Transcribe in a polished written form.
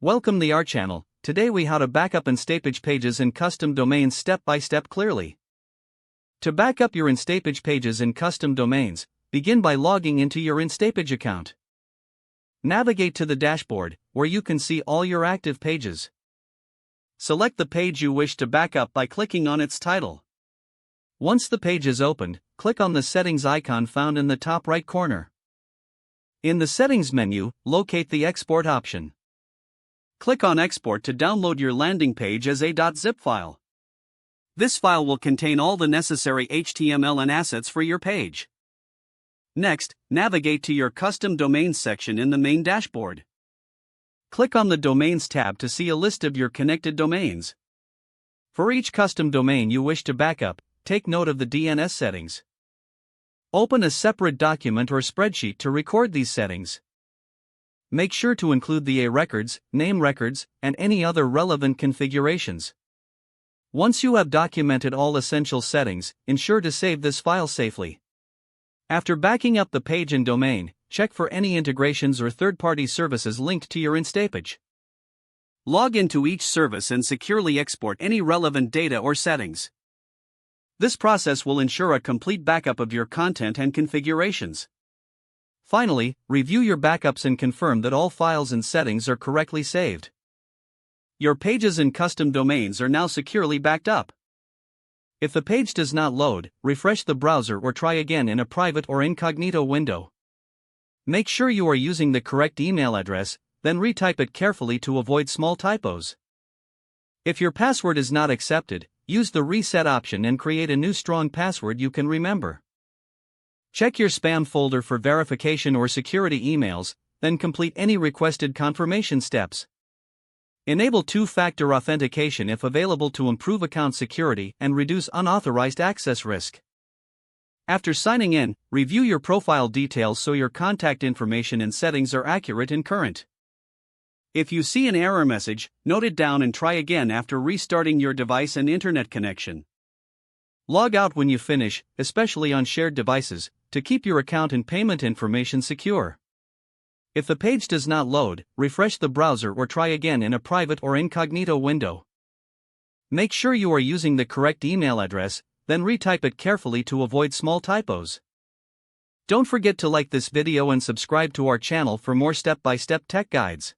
Welcome to our channel. Today we how to backup Instapage pages and custom domains step by step clearly. To backup your Instapage pages and custom domains, begin by logging into your Instapage account. Navigate to the dashboard, where you can see all your active pages. Select the page you wish to backup by clicking on its title. Once the page is opened, click on the settings icon found in the top right corner. In the settings menu, locate the export option. Click on Export to download your landing page as a .zip file. This file will contain all the necessary HTML and assets for your page. Next, navigate to your Custom Domains section in the main dashboard. Click on the Domains tab to see a list of your connected domains. For each custom domain you wish to backup, take note of the DNS settings. Open a separate document or spreadsheet to record these settings. Make sure to include the A records, name records, and any other relevant configurations. Once you have documented all essential settings, ensure to save this file safely. After backing up the page and domain, check for any integrations or third-party services linked to your Instapage. Log into each service and securely export any relevant data or settings. This process will ensure a complete backup of your content and configurations. Finally, review your backups and confirm that all files and settings are correctly saved. Your pages and custom domains are now securely backed up. If the page does not load, refresh the browser or try again in a private or incognito window. Make sure you are using the correct email address, then retype it carefully to avoid small typos. If your password is not accepted, use the reset option and create a new strong password you can remember. Check your spam folder for verification or security emails, then complete any requested confirmation steps. Enable two-factor authentication if available to improve account security and reduce unauthorized access risk. After signing in, review your profile details so your contact information and settings are accurate and current. If you see an error message, note it down and try again after restarting your device and internet connection. Log out when you finish, especially on shared devices, to keep your account and payment information secure. If the page does not load, refresh the browser or try again in a private or incognito window. Make sure you are using the correct email address, then retype it carefully to avoid small typos. Don't forget to like this video and subscribe to our channel for more step-by-step tech guides.